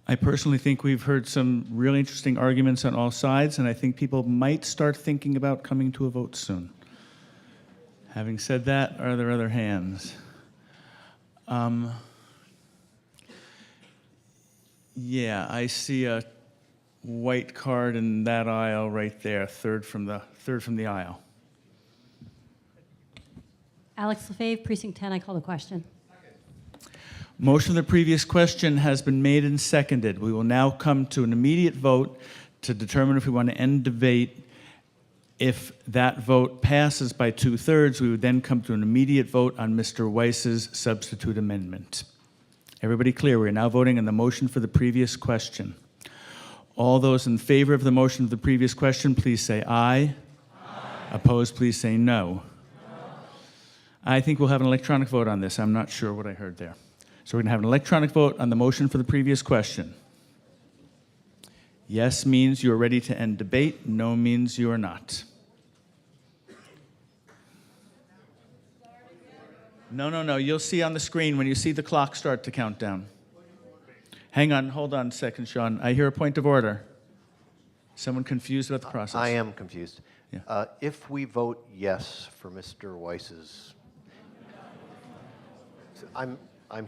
I personally think we've heard some really interesting arguments on all sides, and I think people might start thinking about coming to a vote soon. Having said that, are there other hands? Yeah, I see a white card in that aisle right there, third from the aisle. Alex Lefebvre, Precinct 10, I call the question. Motion of the previous question has been made and seconded. We will now come to an immediate vote to determine if we want to end debate. If that vote passes by 2/3, we would then come to an immediate vote on Mr. Weiss's substitute amendment. Everybody clear? We are now voting on the motion for the previous question. All those in favor of the motion of the previous question, please say aye. Aye. Opposed, please say no. I think we'll have an electronic vote on this. I'm not sure what I heard there. So we're going to have an electronic vote on the motion for the previous question. Yes means you are ready to end debate. No means you are not. No. You'll see on the screen when you see the clock start to count down. Hang on. Hold on a second, Sean. I hear a point of order. Someone confused about the process? I am confused. Yeah. If we vote yes for Mr. Weiss's, I'm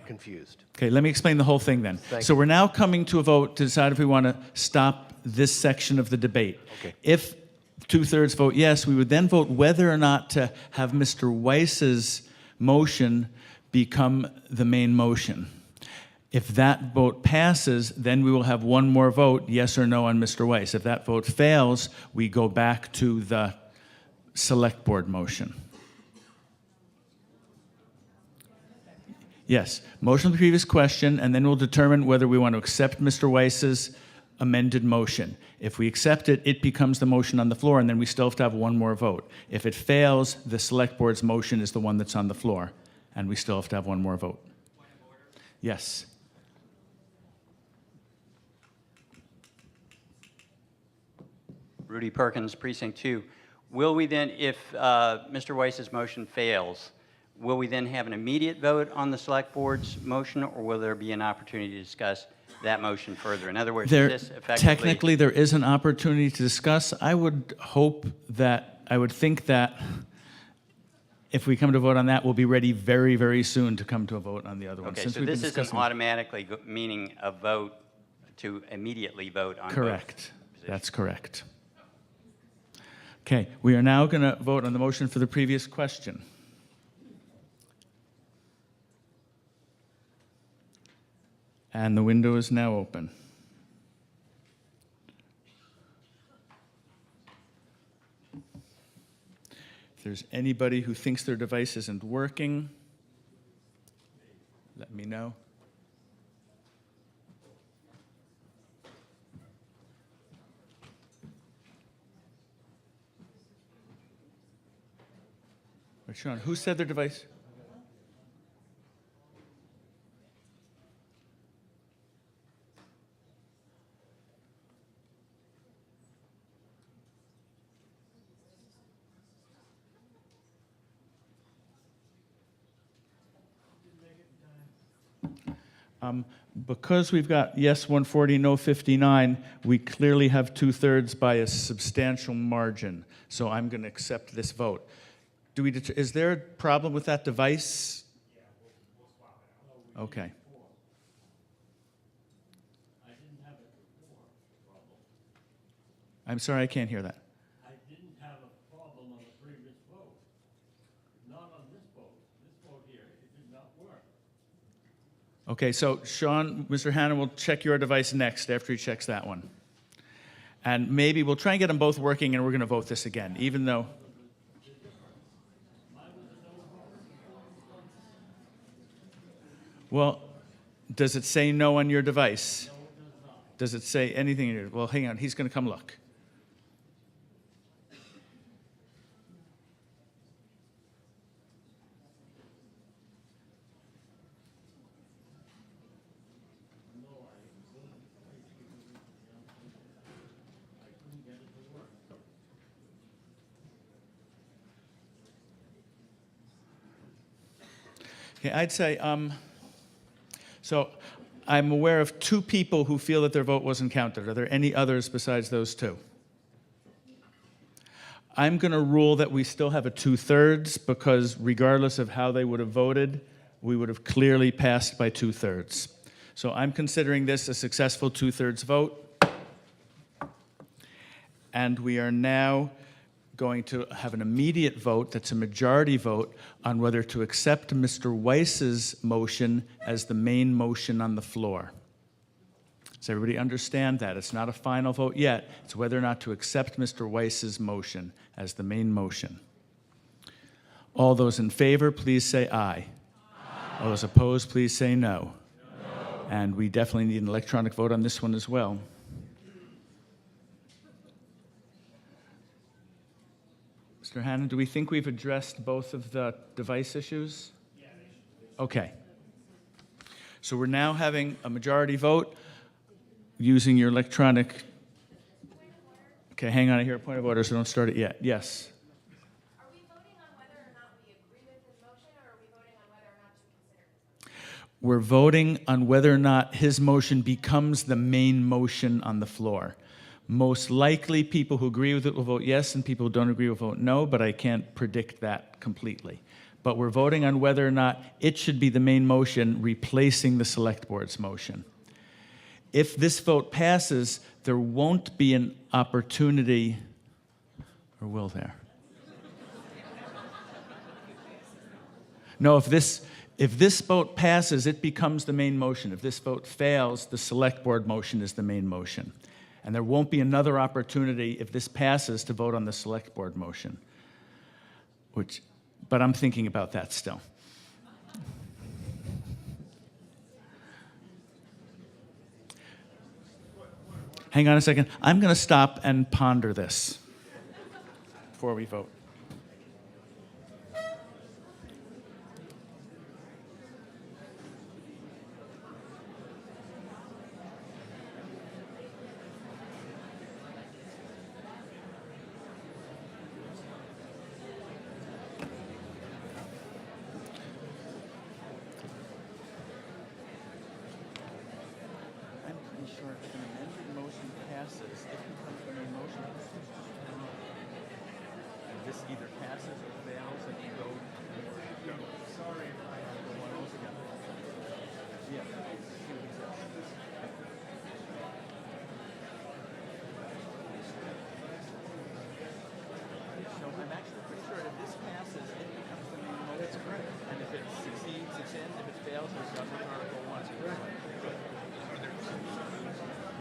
confused. Okay, let me explain the whole thing then. Thank So you. we're now coming to a vote to decide if we want to stop this section of the debate. Okay. If 2/3 vote yes, we would then vote whether or not to have Mr. Weiss's motion become the main motion. If that vote passes, then we will have one more vote, yes or no, on Mr. Weiss. If that vote fails, we go back to the select board motion. Yes, motion on the previous question, and then we'll determine whether we want to accept Mr. Weiss's amended motion. If we accept it, it becomes the motion on the floor, and then we still have to have one more vote. If it fails, the select board's motion is the one that's on the floor, and we still have to have one more vote. Point of order. Yes. Rudy Perkins, Precinct 2. Will we then, if Mr. Weiss's motion fails, will we then have an immediate vote on the select board's motion, or will there be an opportunity to discuss that motion further? In other words, There, is this effectively... technically, there is an opportunity to discuss. I would think that if we come to vote on that, we'll be ready very, very soon to come to a vote on the other one. Okay, Since so we've been this isn't discussing- automatically meaning a vote to immediately vote on Correct. both positions. That's correct. Okay, we are now going to vote on the motion for the previous question. And the window is now open. If there's anybody who thinks their device isn't working, let me know. Wait, Sean, who said their device? Because we've got yes 140, no 59, we clearly have 2/3 by a substantial margin. So I'm going to accept this vote. Is there a problem with that device? Yeah, we'll swap it out. Okay. I didn't have it before, problem. I'm sorry, I can't hear that. I didn't have a problem on the previous vote. Not on this vote. This vote here, it did not work. Okay, so Sean, Mr. Hannon will check your device next after he checks that one. And maybe we'll try and get them both working and we're going to vote this again, even though... Well, does it say no on your device? No, it does not. Does it say anything in your... Well, hang on, he's going to come look. No, I couldn't get it to work. Okay, I'd say, so I'm aware of 2 people who feel that their vote wasn't counted. Are there any others besides those 2? I'm going to rule that we still have a 2/3 because regardless of how they would have voted, we would have clearly passed by 2/3. So I'm considering this a successful 2/3 vote. And we are now going to have an immediate vote that's a majority vote on whether to accept Mr. Weiss's motion as the main motion on the floor. Does everybody understand that? It's not a final vote yet. It's whether or not to accept Mr. Weiss's motion as the main motion. All those in favor, please say aye. All those opposed, please say no. And we definitely need an electronic vote on this one as well. Mr. Hannon, do we think we've addressed both of the device issues? Okay. So we're now having a majority vote using your electronic. Okay, hang on, I hear a point of order, so don't start it yet. Yes. Are we voting on whether or not we agree with his motion, or are we voting on whether or not to consider his motion? We're voting on whether or not his motion becomes the main motion on the floor. Most likely, people who agree with it will vote yes, and people who don't agree will vote no, but I can't predict that completely. But we're voting on whether or not it should be the main motion, replacing the Select Board's motion. If this vote passes, there won't be an opportunity, or will there? No, if this vote passes, it becomes the main motion. If this vote fails, the Select Board motion is the main motion. And there won't be another opportunity, if this passes, to vote on the Select Board motion. But I'm thinking about that still. Hang on a second. I'm going to stop and ponder this before we vote. Sure, if an amended motion passes, it becomes the main motion. And this either passes or fails, and you go. Sorry if I go one altogether. Yeah. So I'm actually pretty sure if this passes, it becomes the main motion. That's correct. And if it succeeds, it's in. If it fails, it's done with Article 1.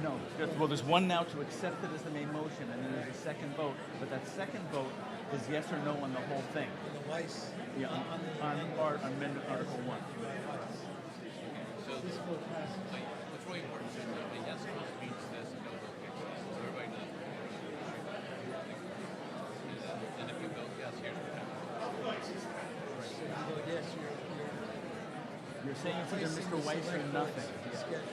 No, well, there's one now to accept it as the main motion, and then there's a second vote. But that second vote is yes or no on the whole thing. The Weiss. Yeah, on Amendment Article 1. So this vote passes. What's really important is that the yes vote means this and no vote means this. So everybody knows. And if you vote yes, here's what happens. Yes, You're saying it's either Mr. Weiss or nothing. schedule.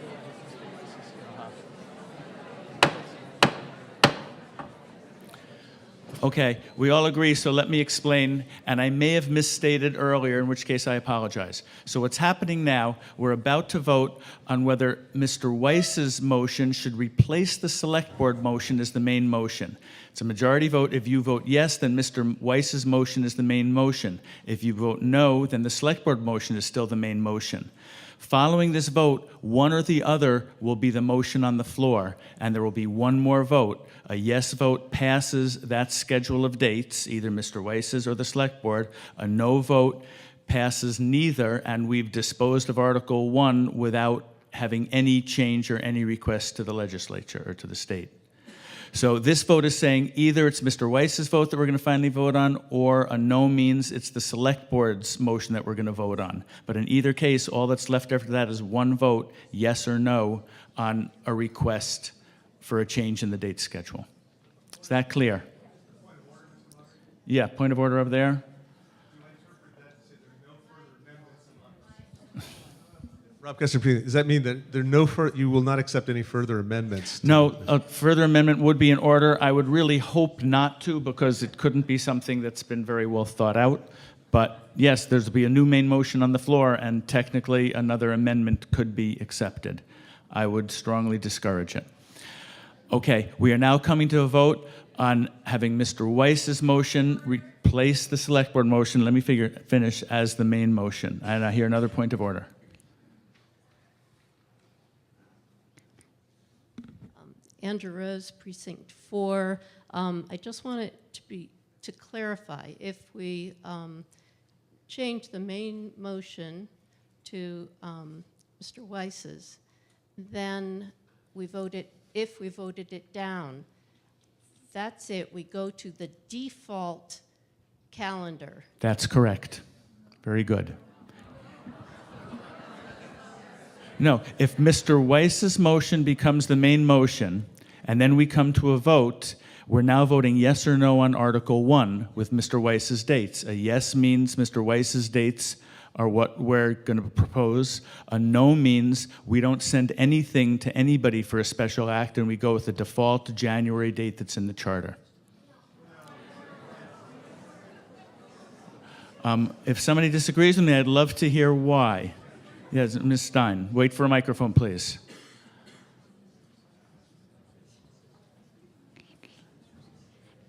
Okay, we all agree, so let me explain, and I may have misstated earlier, in which case I apologize. So what's happening now, we're about to vote on whether Mr. Weiss's motion should replace the Select Board motion as the main motion. It's a majority vote. If you vote yes, then Mr. Weiss's motion is the main motion. If you vote no, then the Select Board motion is still the main motion. Following this vote, one or the other will be the motion on the floor, and there will be one more vote. A yes vote passes that schedule of dates, either Mr. Weiss's or the Select Board. A no vote passes neither, and we've disposed of Article 1 without having any change or any request to the legislature or to the state. So this vote is saying either it's Mr. Weiss's vote that we're going to finally vote on, or a no means it's the Select Board's motion that we're going to vote on. But in either case, all that's left after that is one vote, yes or no, on a request for a change in the date schedule. Is that clear? Yeah, point of order over there. Rob Kessler, does that mean that there are no you will not accept any further amendments? No, a further amendment would be in order. I would really hope not to, because it couldn't be something that's been very well thought out. But yes, there's be a new main motion on the floor, and technically another amendment could be accepted. I would strongly discourage it. Okay, we are now coming to a vote on having Mr. Weiss's motion replace the select board motion. Let me finish as the main motion. And I hear another point of order. Andrew Rose, Precinct 4. I just wanted to clarify, if we change the main motion to Mr. Weiss's, then if we voted it down, that's it. We go to the default calendar. That's correct. Very good. No, if Mr. Weiss's motion becomes the main motion, and then we come to a vote, we're now voting yes or no on Article 1 with Mr. Weiss's dates. A yes means Mr. Weiss's dates are what we're going to propose. A no means we don't send anything to anybody for a special act, and we go with the default January date that's in the charter. If somebody disagrees with me, I'd love to hear why. Yes, Ms. Stein, wait for a microphone, please.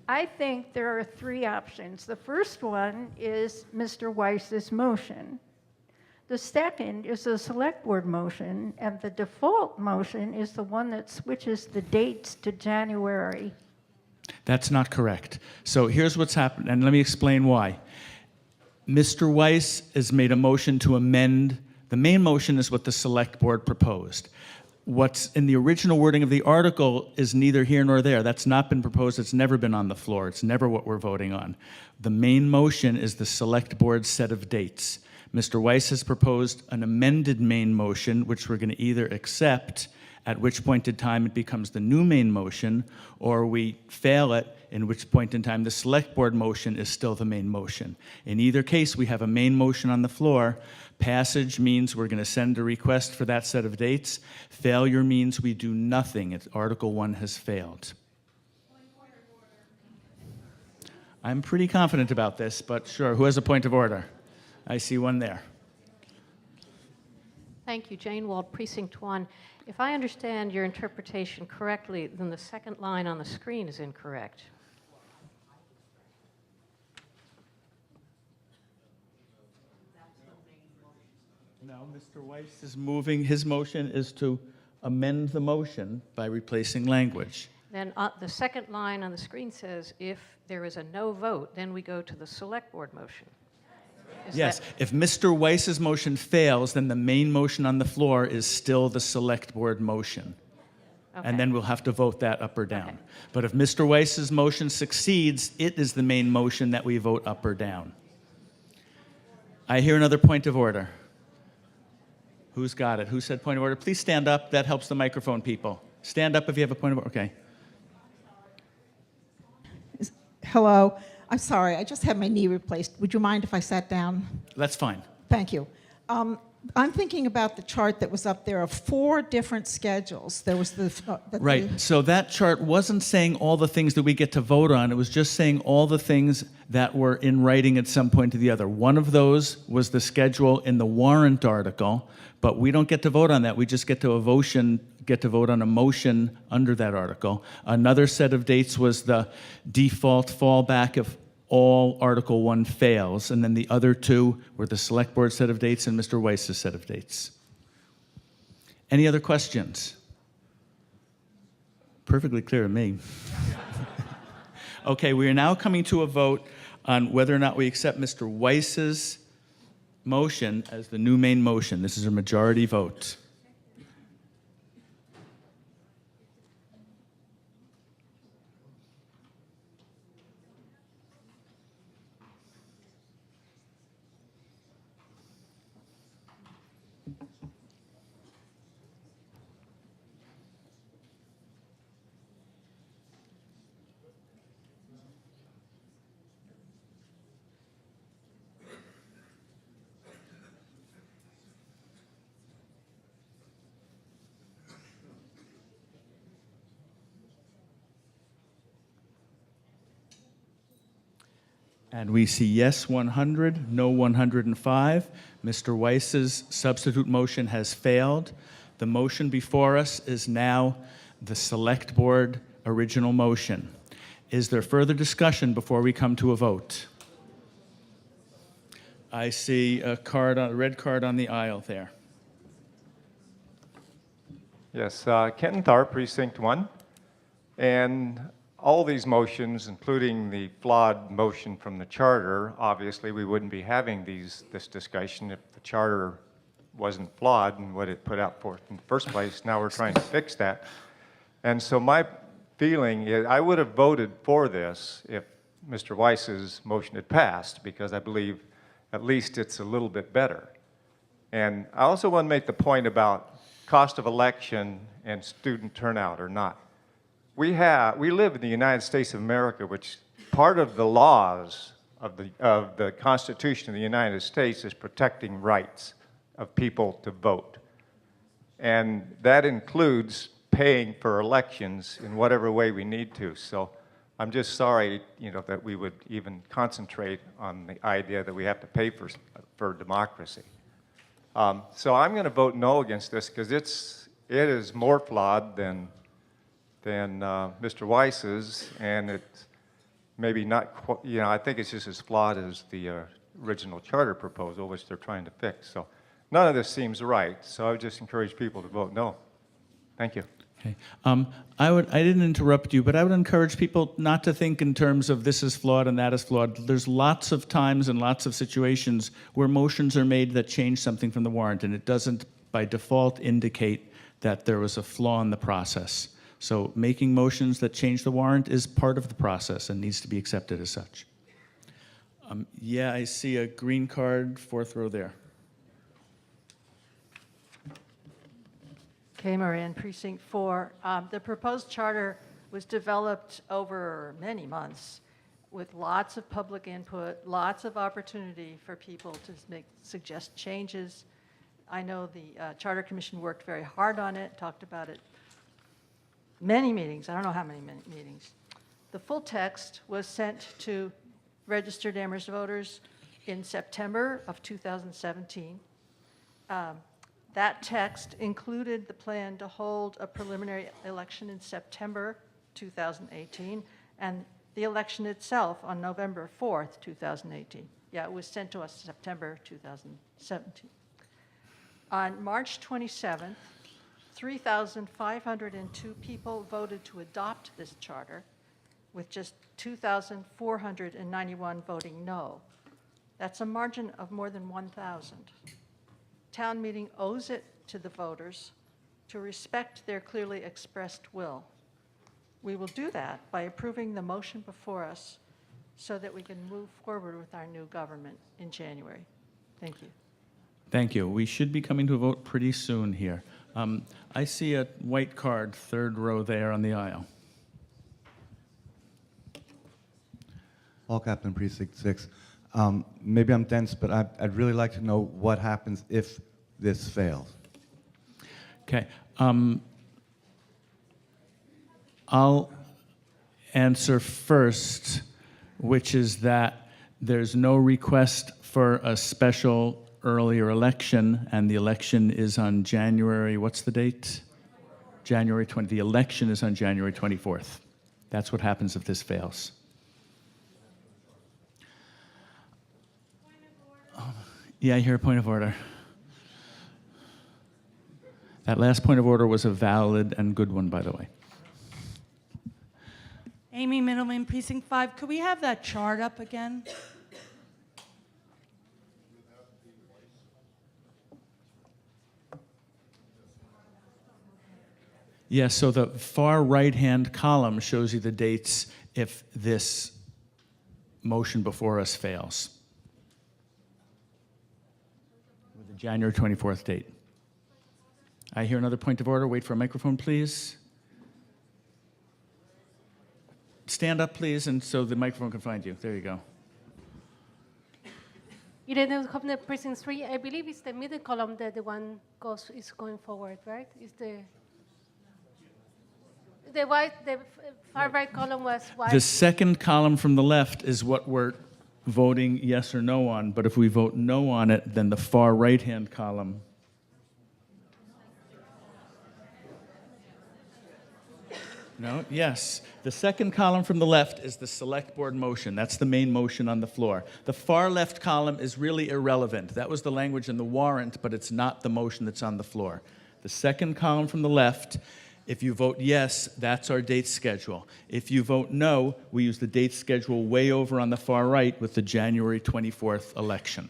I think there are three options. The first one is Mr. Weiss's motion. The second is a select board motion, and the default motion is the one that switches the dates to January. That's not correct. So here's what's happened, and let me explain why. Mr. Weiss has made a motion to amend. The main motion is what the select board proposed. What's in the original wording of the article is neither here nor there. That's not been proposed. It's never been on the floor. It's never what we're voting on. The main motion is the select board set of dates. Mr. Weiss has proposed an amended main motion, which we're going to either accept, at which point in time it becomes the new main motion, or we fail it, in which point in time the select board motion is still the main motion. In either case, we have a main motion on the floor. Passage means we're going to send a request for that set of dates. Failure means we do nothing. Article 1 has failed. I'm pretty confident about this, but sure, who has a point of order? I see one there. Thank you, Jane Wald, Precinct 1. If I understand your interpretation correctly, then the second line on the screen is incorrect. No, Mr. Weiss is moving. His motion is to amend the motion by replacing language. Then the second line on the screen says, if there is a no vote, then we go to the select board motion. Yes, if Mr. Weiss's motion fails, then the main motion on the floor is still the select board motion. Okay. And then we'll have to vote that up or down. Okay. But if Mr. Weiss's motion succeeds, it is the main motion that we vote up or down. I hear another point of order. Who's got it? Who said point of order? Please stand up. That helps the microphone people. Stand up if you have a point of order. Okay. Hello. I'm sorry. I just had my knee replaced. Would you mind if I sat down? That's fine. Thank you. I'm thinking about the chart that was up there of 4 different schedules. There was Right. So that chart wasn't saying all the things that we get to vote on. It was just saying all the things that were in writing at some point or the other. One of those was the schedule in the warrant article, but we don't get to vote on that. We just get to vote on a motion under that article. Another set of dates was the default fallback if all Article 1 fails, and then the other 2 were the Select Board set of dates and Mr. Weiss's set of dates. Any other questions? Perfectly clear to me. Okay, we are now coming to a vote on whether or not we accept Mr. Weiss's motion as the new main motion. This is a majority vote. And we see yes 100, no 105. Mr. Weiss's substitute motion has failed. The motion before us is now the Select Board original motion. Is there further discussion before we come to a vote? I see a red card on the aisle there. Yes, Kenton Tharp, Precinct 1. And all these motions, including the flawed motion from the charter, obviously we wouldn't be having this discussion if the charter wasn't flawed and what it put out for in the first place. Now we're trying to fix that. And so my feeling is I would have voted for this if Mr. Weiss's motion had passed, because I believe at least it's a little bit better. And I also want to make the point about cost of election and student turnout or not. We live in the United States of America, which part of the laws of the Constitution of the United States is protecting rights of people to vote. And that includes paying for elections in whatever way we need to. So I'm just sorry, that we would even concentrate on the idea that we have to pay for democracy. So I'm going to vote no against this because it is more flawed than Mr. Weiss's, and it's maybe not, I think it's just as flawed as the original charter proposal, which they're trying to fix. So none of this seems right, so I would just encourage people to vote no. Thank you. Okay. I didn't interrupt you, but I would encourage people not to think in terms of this is flawed and that is flawed. There's lots of times and lots of situations where motions are made that change something from the warrant, and it doesn't by default indicate that there was a flaw in the process. So making motions that change the warrant is part of the process and needs to be accepted as such. Yeah, I see a green card, fourth row there. Kay Moran, Precinct 4. The proposed charter was developed over many months with lots of public input, lots of opportunity for people to suggest changes. I know the Charter Commission worked very hard on it, talked about it many meetings, I don't know how many meetings. The full text was sent to registered Amherst voters in September of 2017. That text included the plan to hold a preliminary election in September 2018 and the election itself on November 4th, 2018. Yeah, it was sent to us September 2017. On March 27th, 3,502 people voted to adopt this charter, with just 2,491 voting no. That's a margin of more than 1,000. Town meeting owes it to the voters to respect their clearly expressed will. We will do that by approving the motion before us so that we can move forward with our new government in January. Thank you. Thank you. We should be coming to a vote pretty soon here. I see a white card, third row there on the aisle. Paul Kaplan, Precinct 6. Maybe I'm dense, but I'd really like to know what happens if this fails. Okay. I'll answer first, which is that there's no request for a special earlier election, and the election is on January, what's the date? January 20. The election is on January 24th. That's what happens if this fails. Yeah, I hear a point of order. That last point of order was a valid and good one, by the way. Amy Middleman, Precinct 5. Could we have that chart up again? Yeah, so the far right-hand column shows you the dates if this motion before us fails. With the January 24th date. I hear another point of order. Wait for a microphone, please. Stand up, please, and so the microphone can find you. There you go. Irene Hovner, Precinct 3. I believe it's the middle column that the one is going forward, right? Is the far right column was white. The second column from the left is what we're voting yes or no on, but if we vote no on it, then the far right-hand column. No, yes. The second column from the left is the select board motion. That's the main motion on the floor. The far left column is really irrelevant. That was the language in the warrant, but it's not the motion that's on the floor. The second column from the left, if you vote yes, that's our date schedule. If you vote no, we use the date schedule way over on the far right with the January 24th election.